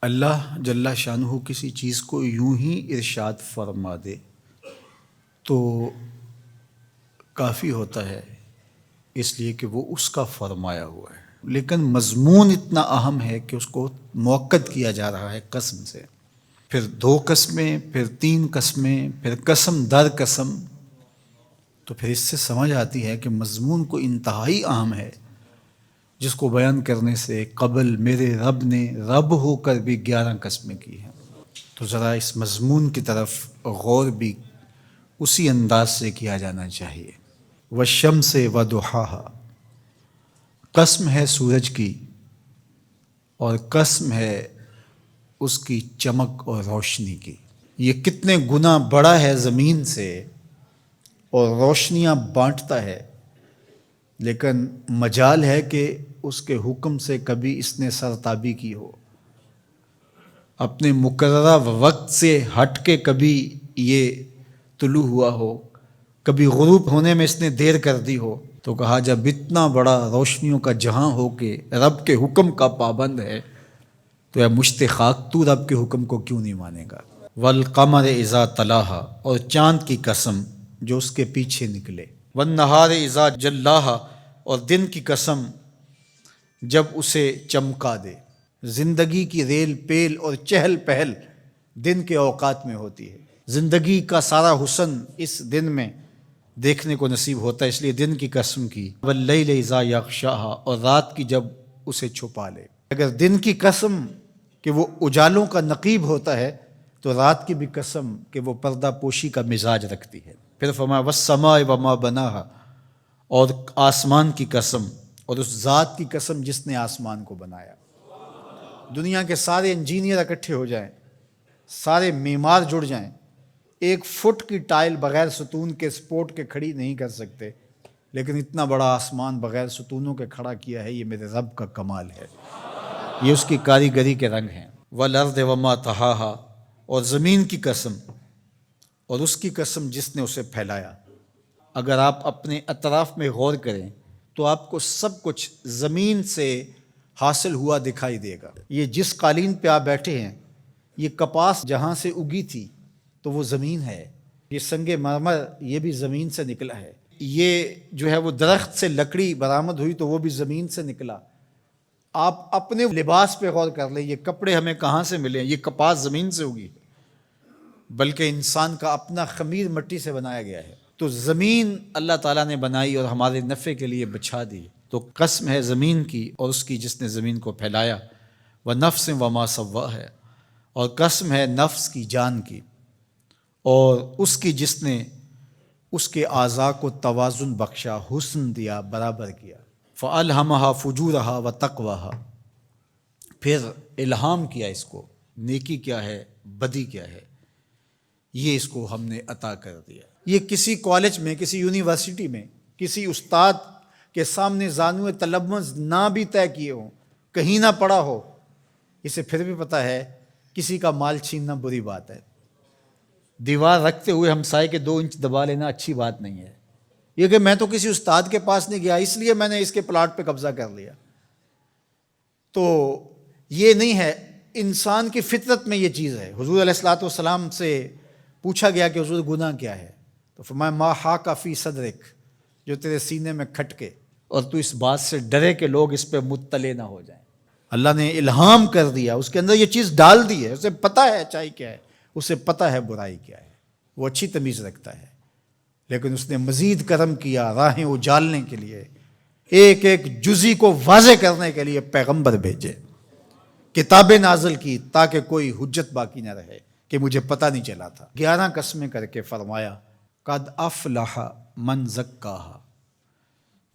اللہ جل شانہ کسی چیز کو یوں ہی ارشاد فرما دے تو کافی ہوتا ہے، اس لیے کہ وہ اس کا فرمایا ہوا ہے، لیکن مضمون اتنا اہم ہے کہ اس کو موقت کیا جا رہا ہے قسم سے، پھر 2 قسمیں، پھر 3 قسمیں، پھر قسم در قسم، تو پھر اس سے سمجھ آتی ہے کہ مضمون کو انتہائی اہم ہے، جس کو بیان کرنے سے قبل میرے رب نے رب ہو کر بھی 11 قسمیں کی ہیں۔ تو ذرا اس مضمون کی طرف غور بھی اسی انداز سے کیا جانا چاہیے۔ والشمس وضحاہا، قسم ہے سورج کی اور قسم ہے اس کی چمک اور روشنی کی۔ یہ کتنے گنا بڑا ہے زمین سے اور روشنیاں بانٹتا ہے، لیکن مجال ہے کہ اس کے حکم سے کبھی اس نے سرتابی کی ہو، اپنے مقررہ وقت سے ہٹ کے کبھی یہ طلوع ہوا ہو، کبھی غروب ہونے میں اس نے دیر کر دی ہو، تو کہا جب اتنا بڑا روشنیوں کا جہاں ہو کے رب کے حکم کا پابند ہے تو یا مشت خاک تو رب کے حکم کو کیوں نہیں مانے گا۔ والقمر اذا تلاہا، اور چاند کی قسم جو اس کے پیچھے نکلے۔ والنہار اذا جلاہا، اور دن کی قسم جب اسے چمکا دے۔ زندگی کی ریل پیل اور چہل پہل دن کے اوقات میں ہوتی ہے، زندگی کا سارا حسن اس دن میں دیکھنے کو نصیب ہوتا ہے، اس لیے دن کی قسم کی۔ واللیل اذا یغشاہا، اور رات کی جب اسے چھپا لے۔ اگر دن کی قسم کہ وہ اجالوں کا نقیب ہوتا ہے تو رات کی بھی قسم کہ وہ پردہ پوشی کا مزاج رکھتی ہے۔ پھر فرمایا والسماء وما بناہا، اور آسمان کی قسم اور اس ذات کی قسم جس نے آسمان کو بنایا۔ دنیا کے سارے انجینئر اکٹھے ہو جائیں، سارے معمار جڑ جائیں، 1 فٹ کی ٹائل بغیر ستون کے سپورٹ کے کھڑی نہیں کر سکتے، لیکن اتنا بڑا آسمان بغیر ستونوں کے کھڑا کیا ہے، یہ میرے رب کا کمال ہے، یہ اس کی کاریگری کے رنگ ہیں۔ والارض وما طحاہا، اور زمین کی قسم اور اس کی قسم جس نے اسے پھیلایا۔ اگر آپ اپنے اطراف میں غور کریں تو آپ کو سب کچھ زمین سے حاصل ہوا دکھائی دے گا۔ یہ جس قالین پہ آپ بیٹھے ہیں، یہ کپاس جہاں سے اگی تھی تو وہ زمین ہے، یہ سنگ مرمر یہ بھی زمین سے نکلا ہے، یہ جو ہے وہ درخت سے لکڑی برآمد ہوئی تو وہ بھی زمین سے نکلا۔ آپ اپنے لباس پہ غور کر لیں، یہ کپڑے ہمیں کہاں سے ملے ہیں؟ یہ کپاس زمین سے اگی ہے، بلکہ انسان کا اپنا خمیر مٹی سے بنایا گیا ہے۔ تو زمین اللہ تعالیٰ نے بنائی اور ہمارے نفع کے لیے بچھا دی، تو قسم ہے زمین کی اور اس کی جس نے زمین کو پھیلایا۔ وَنَفْسٍ وَمَا سَوَّاهَا، اور قسم ہے نفس کی، جان کی، اور اس کی جس نے اس کے اعضاء کو توازن بخشا، حسن دیا، برابر کیا۔ فَأَلْهَمَهَا فُجُورَهَا وَتَقْوَاهَا، پھر الہام کیا اس کو، نیکی کیا ہے، بدی کیا ہے، یہ اس کو ہم نے عطا کر دیا۔ یہ کسی کالج میں، کسی یونیورسٹی میں، کسی استاد کے سامنے زانو تلمذ نہ بھی طے کیے ہوں، کہیں نہ پڑا ہو، اسے پھر بھی پتہ ہے کسی کا مال چھیننا بری بات ہے، دیوار رکھتے ہوئے ہمسائے کے 2 انچ دبا لینا اچھی بات نہیں ہے۔ یہ کہ میں تو کسی استاد کے پاس نہیں گیا اس لیے میں نے اس کے پلاٹ پہ قبضہ کر لیا، تو یہ نہیں ہے۔ انسان کی فطرت میں یہ چیز ہے۔ حضور علیہ الصلوۃ والسلام سے پوچھا گیا کہ حضور گناہ کیا ہے، تو فرمایا ما حاک فی صدرک، جو تیرے سینے میں کھٹکے اور تو اس بات سے ڈرے کہ لوگ اس پہ مطلع نہ ہو جائیں۔ اللہ نے الہام کر دیا، اس کے اندر یہ چیز ڈال دی ہے، اسے پتہ ہے اچائی کیا ہے، اسے پتہ ہے برائی کیا ہے، وہ اچھی تمیز رکھتا ہے، لیکن اس نے مزید کرم کیا راہیں اجالنے کے لیے، ایک ایک جزی کو واضح کرنے کے لیے پیغمبر بھیجے، کتابیں نازل کی تاکہ کوئی حجت باقی نہ رہے کہ مجھے پتہ نہیں چلا تھا۔ 11 قسمیں کر کے فرمایا قد افلح من زکاہا،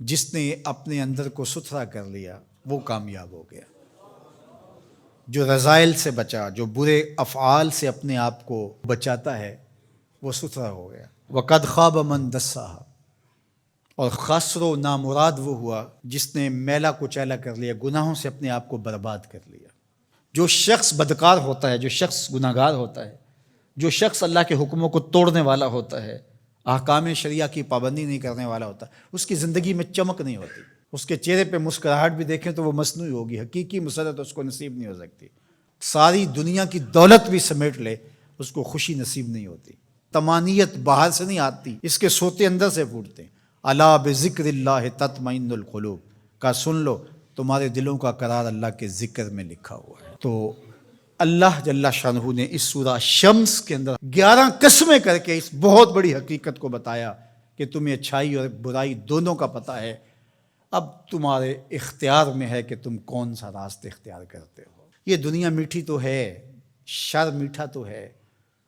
جس نے اپنے اندر کو ستھرا کر لیا وہ کامیاب ہو گیا، جو رذائل سے بچا، جو برے افعال سے اپنے آپ کو بچاتا ہے وہ ستھرا ہو گیا۔ وقد خاب من دساہا، اور خسر و نامراد وہ ہوا جس نے میلا کچیلا کر لیا، گناہوں سے اپنے آپ کو برباد کر لیا۔ جو شخص بدکار ہوتا ہے، جو شخص گناہگار ہوتا ہے، جو شخص اللہ کے حکموں کو توڑنے والا ہوتا ہے، احکام شریعہ کی پابندی نہیں کرنے والا ہوتا، اس کی زندگی میں چمک نہیں ہوتی، اس کے چہرے پہ مسکراہٹ بھی دیکھیں تو وہ مصنوعی ہوگی، حقیقی مسرت اس کو نصیب نہیں ہو سکتی۔ ساری دنیا کی دولت بھی سمیٹ لے اس کو خوشی نصیب نہیں ہوتی. طمانیت باہر سے نہیں آتی، اس کے سوتے اندر سے پھوٹتے ہیں. الا بذکر اللہ تطمئن القلوب کا سن لو، تمہارے دلوں کا قرار اللہ کے ذکر میں لکھا ہوا ہے. تو اللہ جل شانہ نے اس سورہ شمس کے اندر 11 قسمیں کر کے اس بہت بڑی حقیقت کو بتایا کہ تمہیں اچھائی اور برائی دونوں کا پتہ ہے. اب تمہارے اختیار میں ہے کہ تم کون سا راستہ اختیار کرتے ہو. یہ دنیا میٹھی تو ہے، شر میٹھا تو ہے.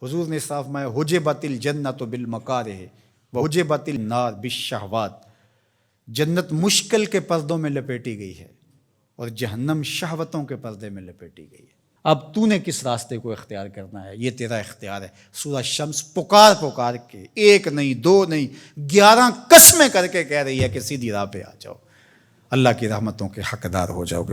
حضور نے صاف فرمایا حجبت الجنت بالمکارہ وحجبت النار بالشہوات. جنت مشکل کے پردوں میں لپیٹی گئی ہے اور جہنم شہوتوں کے پردے میں لپیٹی گئی ہے. اب تو نے کس راستے کو اختیار کرنا ہے، یہ تیرا اختیار ہے. سورہ شمس پکار کے 1 نہیں 2 نہیں 11 قسمیں کر کے کہہ رہی ہے کہ سیدھی راہ پہ آ جاؤ، اللہ کی رحمتوں کے حقدار ہو جاؤ گے.